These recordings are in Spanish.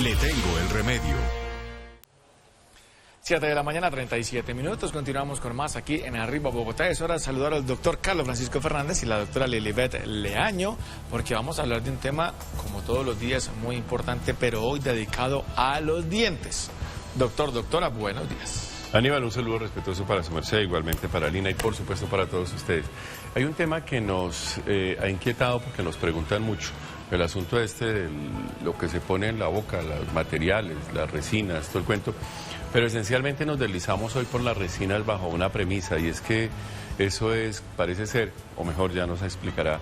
Le tengo el remedio. 7 de la mañana, 37 minutos. Continuamos con más aquí en Arriba Bogotá. Es hora de saludar al doctor Carlos Francisco Fernández y la doctora Lilibet Leaño, porque vamos a hablar de un tema, como todos los días, muy importante, pero hoy dedicado a los dientes. Doctora, buenos días. Aníbal, un saludo respetuoso para su merced, igualmente para Lina y por supuesto para todos ustedes. Hay un tema que nos ha inquietado porque nos preguntan mucho. El asunto de lo que se pone en la boca, los materiales, las resinas, todo el cuento. Pero esencialmente nos deslizamos hoy por las resinas bajo una premisa, y es que eso es, parece ser, o mejor ya nos explicará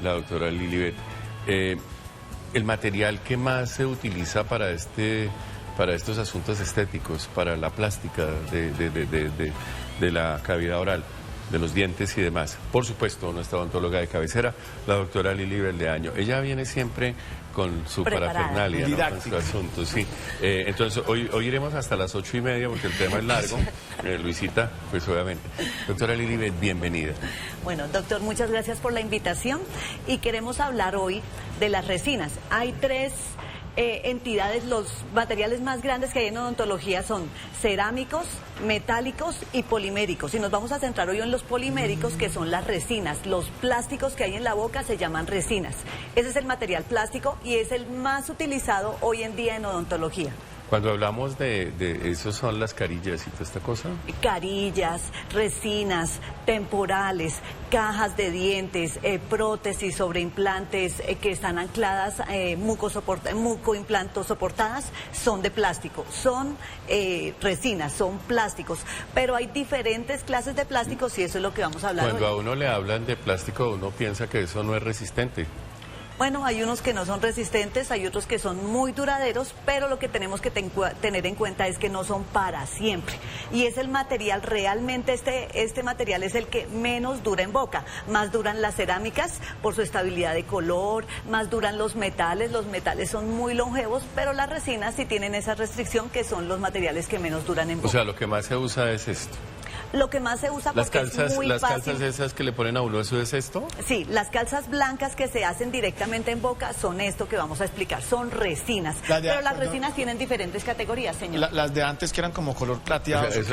la doctora Lilibet, el material que más se utiliza para estos asuntos estéticos, para la plástica de la cavidad oral, de los dientes y demás. Por supuesto, nuestra odontóloga de cabecera, la doctora Lilibet Leaño. Ella viene siempre con su parafernalia, ¿no? Con su asunto, sí. Entonces, hoy iremos hasta las 8:30 porque el tema es largo. Luisita, pues obviamente. Doctora Lilibet, bienvenida. Bueno, doctor, muchas gracias por la invitación y queremos hablar hoy de las resinas. Hay tres entidades, los materiales más grandes que hay en odontología son cerámicos, metálicos y poliméricos. Y nos vamos a centrar hoy en los poliméricos, que son las resinas. Los plásticos que hay en la boca se llaman resinas. Ese es el material plástico y es el más utilizado hoy en día en odontología. Cuando hablamos de eso, son las carillas y toda esta cosa. Carillas, resinas, temporales, cajas de dientes, prótesis sobre implantes que están ancladas, mucoimplantos soportadas, son de plástico, son resinas, son plásticos, pero hay diferentes clases de plásticos y eso es lo que vamos a hablar hoy. Cuando a uno le hablan de plástico, uno piensa que eso no es resistente. Bueno, hay unos que no son resistentes, hay otros que son muy duraderos, pero lo que tenemos que tener en cuenta es que no son para siempre. Y es el material, realmente este material es el que menos dura en boca. Más duran las cerámicas por su estabilidad de color, más duran los metales son muy longevos, pero las resinas sí tienen esa restricción, que son los materiales que menos duran en boca. O sea, lo que más se usa es esto. Lo que más se usa porque es muy las fácil. calzas esas que le ponen a uno, ¿eso es esto? Sí, las calzas blancas que se hacen directamente en boca son esto que vamos a explicar, son resinas. Pero las resinas tienen diferentes categorías, señor. Las de antes que eran como color plateado. Esas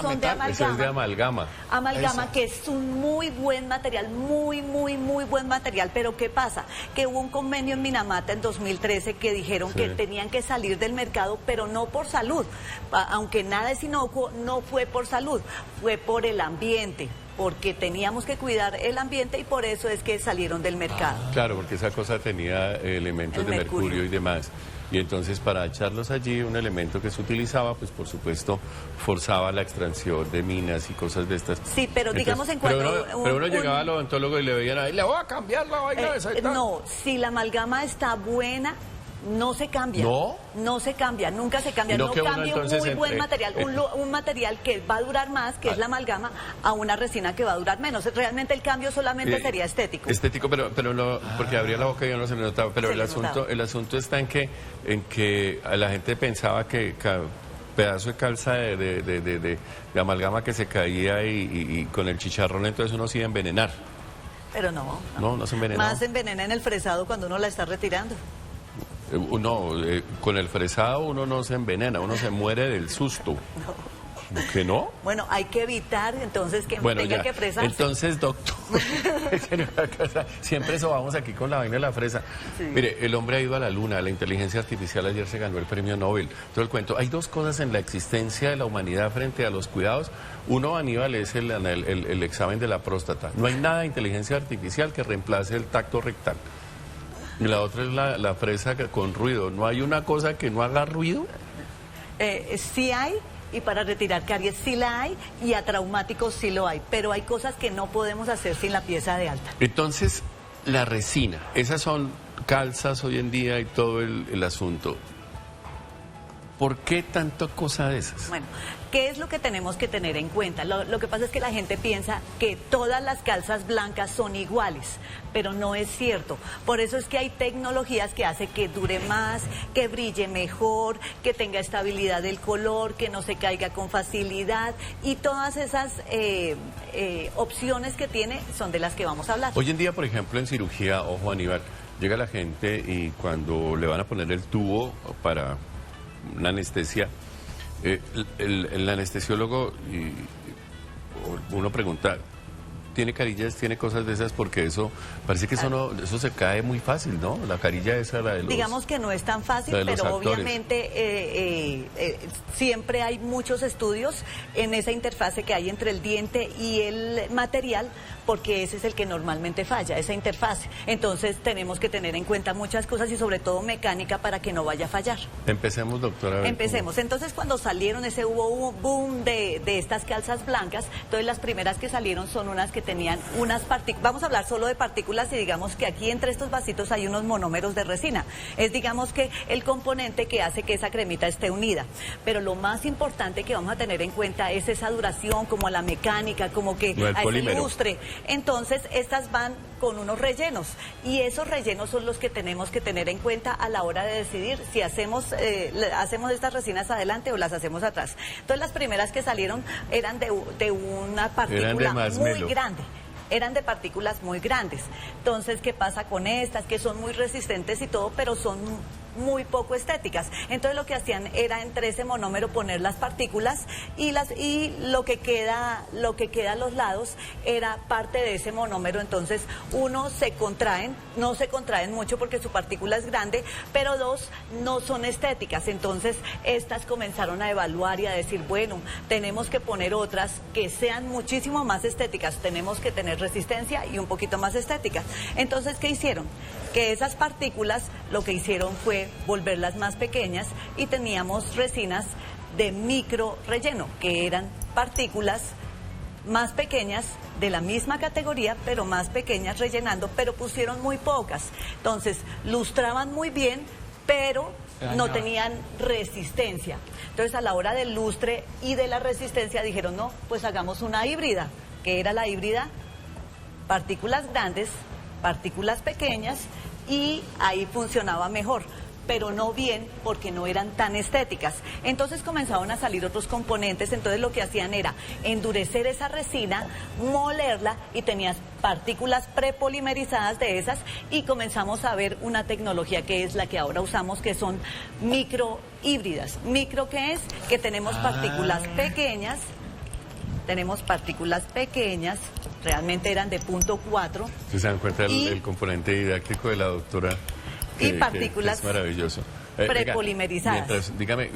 son de amalgama. Eso es de amalgama. Amalgama, que es un muy buen material, muy buen material. Pero ¿qué pasa? Que hubo un convenio en Minamata en 2013 que dijeron que tenían que salir del mercado, pero no por salud. Aunque nada es inocuo, no fue por salud, fue por el ambiente, porque teníamos que cuidar el ambiente y por eso es que salieron del mercado. Claro, porque esa cosa tenía elementos de mercurio y demás. Y entonces para echarlos allí, un elemento que se utilizaba, pues por supuesto, forzaba la extracción de minas y cosas de estas. Sí, pero entonces, digamos en cuanto... Pero uno llegaba al odontólogo y le veían ahí, le voy a cambiar la vaina esa y tal. No, si la amalgama está buena, no se cambia. ¿No? No se cambia, nunca se cambia. No cambia un muy buen material, un material que va a durar más, que es la amalgama, a una resina que va a durar menos. Realmente el cambio solamente sería estético. Estético, pero no, porque abría la boca y yo no se le notaba. Pero el asunto está en que la gente pensaba que pedazo de calza de amalgama que se caía y con el chicharrón entonces uno se iba a envenenar. Pero no. No se envenena. Más se envenena en el fresado cuando uno la está retirando. No, con el fresado uno no se envenena, uno se muere del susto. No. ¿Que no? Bueno, hay que evitar entonces que tenga que fresarse. Entonces, doctor, siempre sobamos aquí con la vaina de la fresa. Sí. Mire, el hombre ha ido a la luna, la inteligencia artificial ayer se ganó el premio Nobel. Todo el cuento. Hay dos cosas en la existencia de la humanidad frente a los cuidados. Uno, Aníbal, es el examen de la próstata. No hay nada de inteligencia artificial que reemplace el tacto rectal. Y la otra es la fresa con ruido. ¿No hay una cosa que no haga ruido? Sí hay, y para retirar caries sí la hay, y a traumáticos sí lo hay. Pero hay cosas que no podemos hacer sin la pieza de alta. Entonces, la resina, esas son calzas hoy en día y todo el asunto. ¿Por qué tanta cosa de esas? Bueno, ¿qué es lo que tenemos que tener en cuenta? Lo que pasa es que la gente piensa que todas las calzas blancas son iguales, pero no es cierto. Por eso es que hay tecnologías que hacen que dure más, que brille mejor, que tenga estabilidad del color, que no se caiga con facilidad, y todas esas opciones que tiene son de las que vamos a hablar. Hoy en día, por ejemplo, en cirugía, ojo Aníbal, llega la gente y cuando le van a poner el tubo para una anestesia, el anestesiólogo, uno pregunta, ¿tiene carillas, tiene cosas de esas? Porque eso, parece que eso se cae muy fácil, ¿no? La carilla esa, la de los... Digamos que no es tan fácil, pero obviamente siempre hay muchos estudios en esa interfase que hay entre el diente y el material, porque ese es el que normalmente falla, esa interfase. Entonces tenemos que tener en cuenta muchas cosas y sobre todo mecánica para que no vaya a fallar. Empecemos, doctora. Empecemos. Entonces cuando salieron hubo un boom de estas calzas blancas, entonces las primeras que salieron son unas que tenían unas partículas, vamos a hablar solo de partículas y digamos que aquí entre estos vasitos hay unos monómeros de resina. Es digamos que el componente que hace que esa cremita esté unida. Pero lo más importante que vamos a tener en cuenta es esa duración, como la mecánica, como que a ese lustre. Entonces estas van con unos rellenos y esos rellenos son los que tenemos que tener en cuenta a la hora de decidir si hacemos estas resinas adelante o las hacemos atrás. Entonces las primeras que salieron eran de una partícula muy grande. Eran de partículas muy grandes. Entonces, ¿qué pasa con estas? Que son muy resistentes y todo, pero son muy poco estéticas. Entonces lo que hacían era entre ese monómero poner las partículas y lo que queda a los lados era parte de ese monómero. Entonces uno se contraen, no se contraen mucho porque su partícula es grande, pero dos, no son estéticas. Entonces estas comenzaron a evaluar y a decir, bueno, tenemos que poner otras que sean muchísimo más estéticas, tenemos que tener resistencia y un poquito más estéticas. Entonces, ¿qué hicieron? Que esas partículas lo que hicieron fue volverlas más pequeñas y teníamos resinas de micro relleno, que eran partículas más pequeñas de la misma categoría, pero más pequeñas rellenando, pero pusieron muy pocas. Entonces, lustraban muy bien, pero no tenían resistencia. Entonces, a la hora del lustre y de la resistencia dijeron, no, pues hagamos una híbrida. ¿Qué era la híbrida? Partículas grandes, partículas pequeñas, y ahí funcionaba mejor, pero no bien porque no eran tan estéticas. Entonces comenzaron a salir otros componentes, entonces lo que hacían era endurecer esa resina, molerla y tenías partículas prepolimerizadas de esas y comenzamos a ver una tecnología que es la que ahora usamos, que son microhíbridas. ¿Micro qué es? Que tenemos partículas pequeñas. Tenemos partículas pequeñas, realmente eran de 0.4. ¿Se dan cuenta el componente didáctico de la doctora? Y partículas es maravilloso. Prepolimerizadas. Dígame,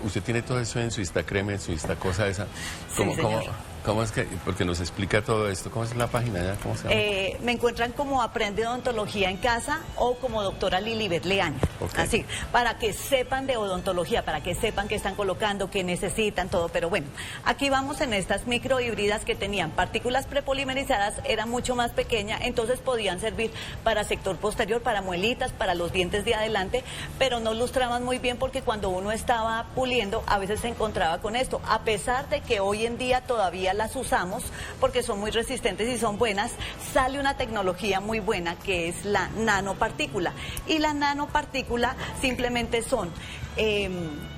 usted tiene todo eso en su Instacreme, en su Instacosa esa. ¿Cómo es que? Porque nos explica todo esto. ¿Cómo es la página ya? ¿Cómo se llama? Me encuentran como Aprende Odontología en Casa o como doctora Lilibet Leaño. Okay. Así, para que sepan de odontología, para que sepan qué están colocando, qué necesitan, todo. Pero bueno, aquí vamos en estas microhíbridas que tenían partículas prepolimerizadas, era mucho más pequeña, entonces podían servir para sector posterior, para muelitas, para los dientes de adelante, pero no lustraban muy bien porque cuando uno estaba puliendo a veces se encontraba con esto, a pesar de que hoy en día todavía las usamos porque son muy resistentes y son buenas. Sale una tecnología muy buena que es la nanopartícula, y la nanopartícula simplemente son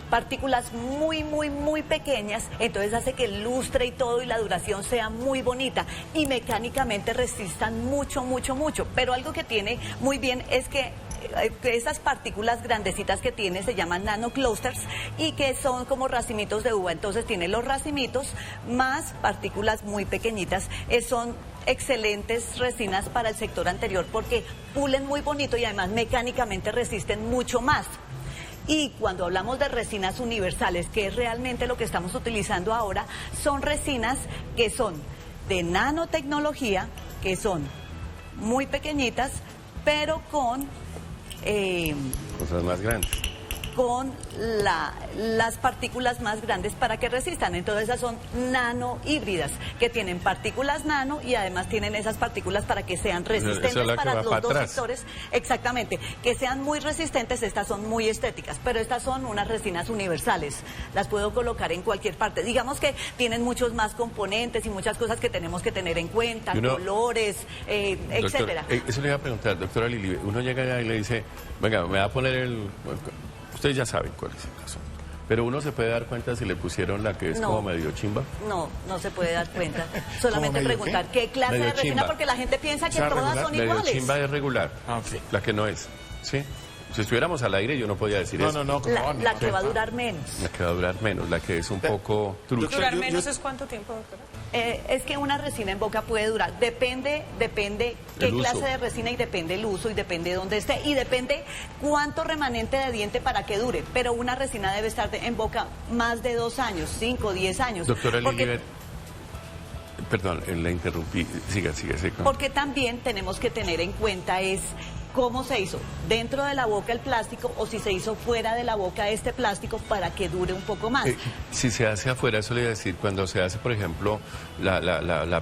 partículas muy pequeñas, entonces hace que el lustre y todo y la duración sea muy bonita y mecánicamente resistan mucho, pero algo que tiene muy bien es que esas partículas grandecitas que tiene se llaman nanoclusters y que son como racimitos de uva. Entonces tiene los racimitos más partículas muy pequeñitas. Son excelentes resinas para el sector anterior porque pulen muy bonito y además mecánicamente resisten mucho más. Y cuando hablamos de resinas universales, que es realmente lo que estamos utilizando ahora, son resinas que son de nanotecnología, que son muy pequeñitas, pero con cosas más grandes, con las partículas más grandes para que resistan. Entonces esas son nanohíbridas, que tienen partículas nano y además tienen esas partículas para que sean resistentes para los dos sectores. Exactamente, que sean muy resistentes. Estas son muy estéticas, pero estas son unas resinas universales. Las puedo colocar en cualquier parte. Digamos que tienen muchos más componentes y muchas cosas que tenemos que tener en cuenta, colores, etcétera. Eso le iba a preguntar, doctora Lili. Uno llega allá y le dice, venga, me va a poner ustedes ya saben cuál es el caso. Pero uno se puede dar cuenta si le pusieron la que es No. como medio chimba. No, no se puede dar cuenta. Solamente medio preguntar qué clase Medio de resina, chimba. porque la gente piensa que O sea, todas regular, son Medio iguales. chimba es regular, Ah, ok. la que no es, ¿sí? Si estuviéramos al aire yo no podía decir No, eso. no, no. La que va a durar menos. La que va a durar menos, la que es un poco trucha. Doctor, ¿Durar menos es cuánto tiempo, doctora? Es que una resina en boca puede durar, depende qué El uso. clase de resina y depende el uso y depende dónde esté y depende cuánto remanente de diente para que dure. Pero una resina debe estar en boca más de 2 años, 5, 10 años. Doctora Porque- Lilibet, perdón, la interrumpí. Siga. Porque también tenemos que tener en cuenta es cómo se hizo dentro de la boca el plástico o si se hizo fuera de la boca este plástico para que dure un poco más. Si se hace afuera, eso le iba a decir, cuando se hace, por ejemplo, la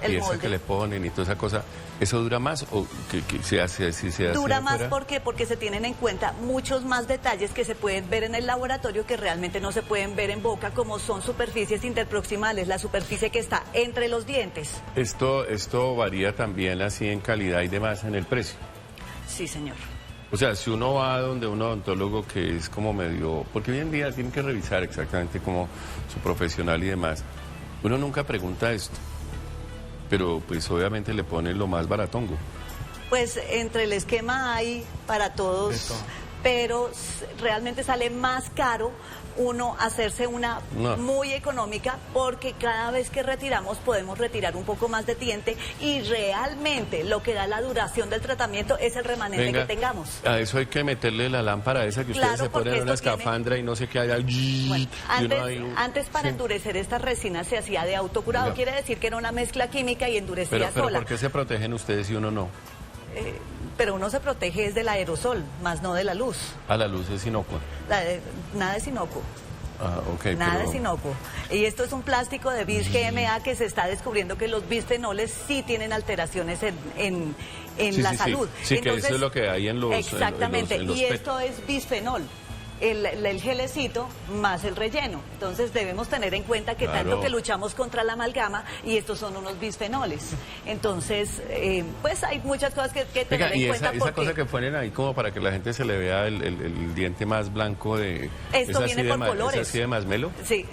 El pieza molde. que le ponen y toda esa cosa, ¿eso dura más o que se hace, si se hace Dura más afuera? porque se tienen en cuenta muchos más detalles que se pueden ver en el laboratorio que realmente no se pueden ver en boca, como son superficies interproximales, la superficie que está entre los dientes. Esto varía también así en calidad y demás en el precio. Sí, señor. O sea, si uno va donde un odontólogo que es como medio... Porque hoy en día tienen que revisar exactamente como su profesional y demás. Uno nunca pregunta esto, pero pues obviamente le ponen lo más baratongo. Pues entre el esquema hay para De todos, todo. pero realmente sale más caro uno hacerse una No. muy económica porque cada vez que retiramos podemos retirar un poco más de diente y realmente lo que da la duración del tratamiento es el remanente Venga, que tengamos. a eso hay que meterle la lámpara esa que Claro, ustedes se porque ponen en una esto tiene- escafandra y no sé qué haya. Bueno, y uno ahí- antes para Sí. endurecer estas resinas se hacía de autocurado, Ya. quiere decir que era una mezcla química y endurecía Pero sola. ¿por qué se protegen ustedes y uno no? Pero uno se protege es del aerosol, más no de la luz. A la luz es inocua. Nada es inocuo. Ah, ok. Nada pero- es inocuo. Y esto es un plástico de bis GMA que se está descubriendo que los bisfenoles sí tienen alteraciones en Sí, la sí, sí. salud. Sí, que eso es lo que hay en los- en los- Exactamente. en los y PET. esto es bisfenol. El gelecito más el relleno. Entonces debemos tener en cuenta que Claro. tanto que luchamos contra la amalgama y estos son unos bisfenoles. Entonces, pues hay muchas cosas que tener Venga, en y cuenta esa porque cosa que ponen ahí como para que la gente se le vea el diente más blanco de... Esto ¿es así viene de por ma- colores. ¿Es así de masmelo? Sí,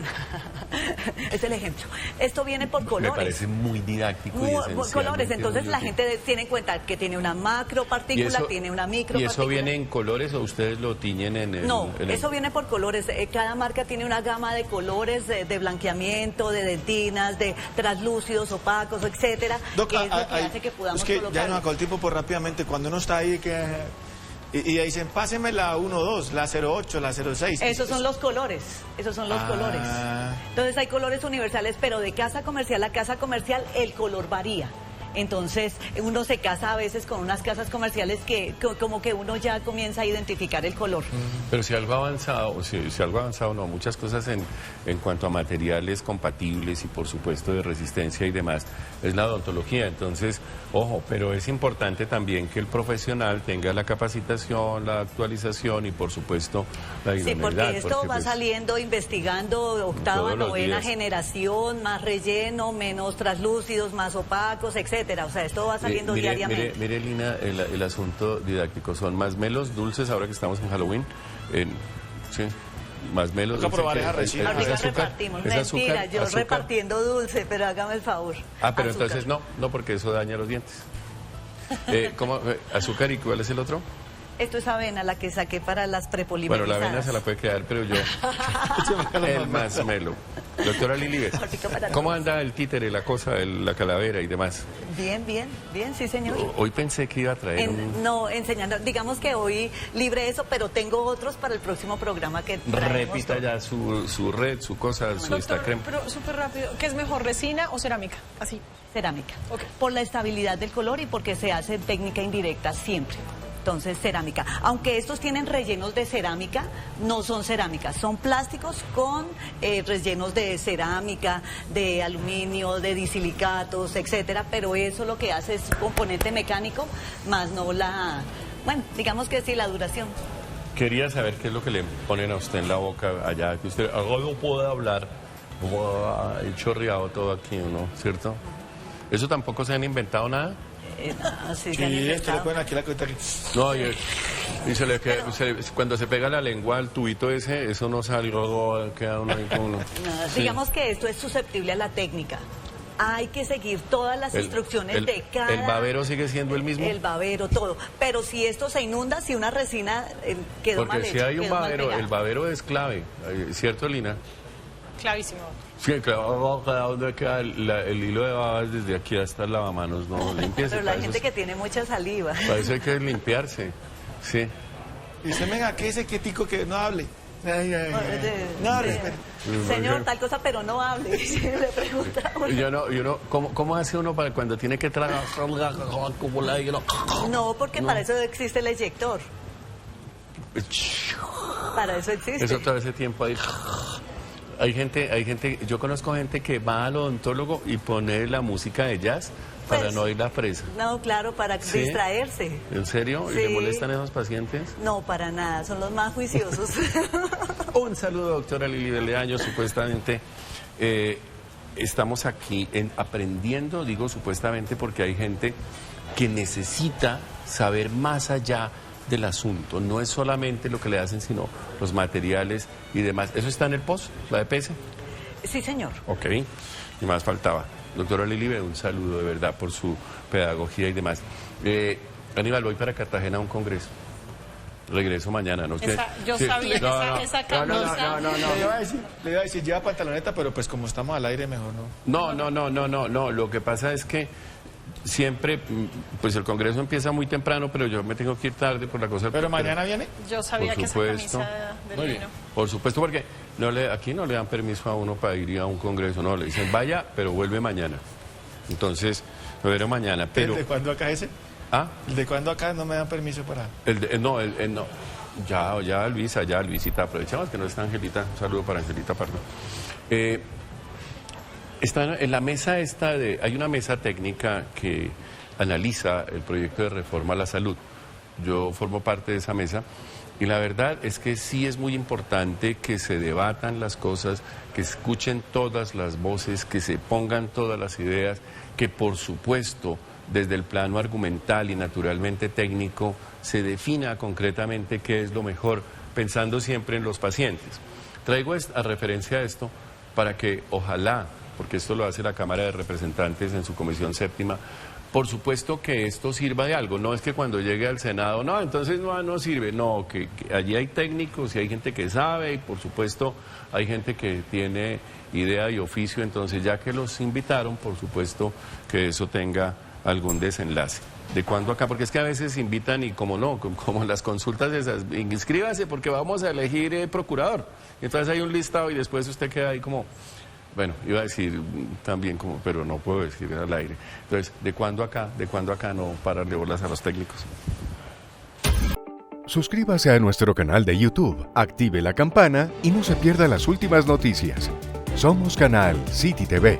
es el ejemplo. Esto viene por colores. Me parece muy didáctico y Muy- esencialmente colores, entonces muy la útil. gente tiene en cuenta que tiene una macro partícula, tiene una micro ¿Y eso partícula. viene en colores o ustedes lo tiñen en el...? No, en el- eso viene por colores. Cada marca tiene una gama de colores, de blanqueamiento, de dentinas, de translúcidos, opacos, etcétera, que es lo que hace que podamos es que ya colocarlo. nos acabó el tiempo, pues rápidamente, cuando uno está ahí que... Y dicen, páseme la 1.2, la 0.8, la 0.6. Esos son los colores, esos son los Ah. colores. Entonces hay colores universales, pero de casa comercial a casa comercial el color varía. Entonces uno se casa a veces con unas casas comerciales que como que uno ya comienza a identificar el color. Pero si algo ha avanzado, si algo ha avanzado, no, muchas cosas en cuanto a materiales compatibles y por supuesto de resistencia y demás, es la odontología. Entonces, ojo, pero es importante también que el profesional tenga la capacitación, la actualización y por supuesto la Sí, idoneidad. porque esto va pues, saliendo, investigando, octava, todos los novena días. generación, más relleno, menos translúcidos, más opacos, etcétera. O sea, esto va saliendo diariamente. Mire, Lina, el asunto didáctico, son más melos dulces ahora que estamos en Halloween. Sí, más melos. Toca probar esa resina. Ahorita repartimos. Mentira, yo repartiendo dulce, pero hágame el favor. Ah, pero Azúcar. entonces no, porque eso daña los dientes. ¿Cómo? ¿Azúcar y cuál es el otro? Esto es avena, la que saqué para las Bueno, prepolimerizadas. la avena se la puede quedar, pero yo... el más melo. Doctora Lilibet, Ahorita para ¿cómo todos. anda el títere, la cosa, la calavera y demás? Bien, sí, señor. Hoy pensé que iba a traer un... No, enseñando, digamos que hoy libre eso, pero tengo otros para el próximo programa que traemos. Repita ya su red, su cosa, su Doctor, Instagram. pero súper rápido, ¿qué es mejor, resina o cerámica? Así. Cerámica. Ok. Por la estabilidad del color y porque se hace técnica indirecta siempre. Entonces, cerámica. Aunque estos tienen rellenos de cerámica, no son cerámicas, son plásticos con rellenos de cerámica, de aluminio, de disilicatos, etcétera, pero eso lo que hace es componente mecánico, más no la, bueno, digamos que sí, la duración. Quería saber qué es lo que le ponen a usted en la boca allá, que usted no puede hablar, chorreado todo aquí, ¿no? ¿Cierto? ¿Eso tampoco se han inventado nada? No, sí, Sí, se han esto le infectado. ponen aquí la cosita aquí. No, y cuando se pega la lengua al tubito ese, eso no sale, luego queda uno ahí como... No, Sí. digamos que esto es susceptible a la técnica. Hay que seguir todas las instrucciones de cada... ¿El babero sigue siendo el mismo? El babero, todo. Pero si esto se inunda, si una resina quedó mal Porque si hecha, hay un quedó mal babero, pegada. el babero es clave, ¿cierto, Lina? Clavísimo. Sí, claro, ¿dónde queda el hilo de babas desde aquí hasta el lavamanos? No, limpiese. Pero la para gente eso, que tiene mucha saliva. para eso hay que limpiarse, sí. Y usted venga, ¿qué dice quietico que no hable? Ay, ay, ay. No, respete. Señor, tal cosa, pero no hable. Le pregunta uno. Yo no, ¿cómo hace uno para cuando tiene que tragar como la No, porque para eso existe el eyector. Para eso existe. Eso todo ese tiempo ahí. Hay gente, yo conozco gente que va al odontólogo y pone la música de jazz para Pues, no oír la fresa. No, claro, para ¿Sí? distraerse. ¿En serio? ¿Y Sí. le molestan a esos pacientes? No, para nada, son los más juiciosos. Un saludo, doctora Lili Leaño, supuestamente. Estamos aquí aprendiendo, digo supuestamente, porque hay gente que necesita saber más allá del asunto. No es solamente lo que le hacen, sino los materiales y demás. ¿Eso está en el post, la EPS? Sí, señor. Ok, y más faltaba. Doctora Lili, un saludo de verdad por su pedagogía y demás. Aníbal, voy para Cartagena a un congreso. Regreso mañana, ¿no? Yo sabía que esa camisa... Le iba a decir, lleva pantaloneta, pero pues como estamos al aire, mejor no. No. Lo que pasa es que siempre, pues el congreso empieza muy temprano, pero yo me tengo que ir tarde por la cosa. Pero mañana viene. Yo sabía Por que esa supuesto. camisa del Muy bien. vino. Por supuesto, porque aquí no le dan permiso a uno para ir a un congreso, no, le dicen vaya, pero vuelve mañana. Entonces, lo veré mañana, pero... ¿El de cuándo acá ese? ¿Ah? ¿El de cuándo acá no me dan permiso para...? No. Ya, Luisita, aprovechamos que no está Angelita. Un saludo para Angelita Pardo. Está en la mesa hay una mesa técnica que analiza el proyecto de reforma a la salud. Yo formo parte de esa mesa y la verdad es que sí es muy importante que se debatan las cosas, que escuchen todas las voces, que se pongan todas las ideas, que por supuesto desde el plano argumental y naturalmente técnico se defina concretamente qué es lo mejor, pensando siempre en los pacientes. Traigo a referencia a esto para que ojalá, porque esto lo hace la Cámara de Representantes en su Comisión Séptima, por supuesto que esto sirva de algo, no es que cuando llegue al Senado, no, entonces no sirve, no, que allí hay técnicos y hay gente que sabe y por supuesto hay gente que tiene idea y oficio, entonces ya que los invitaron, por supuesto que eso tenga algún desenlace. ¿De cuándo acá? Porque es que a veces invitan y como no, como en las consultas esas, inscríbase porque vamos a elegir procurador. Entonces hay un listado y después usted queda ahí como, bueno, iba a decir también como, pero no puedo decir al aire. Entonces, ¿de cuándo acá no pararle bolas a los técnicos? Suscríbase a nuestro canal de YouTube, active la campana y no se pierda las últimas noticias. Somos Canal City TV.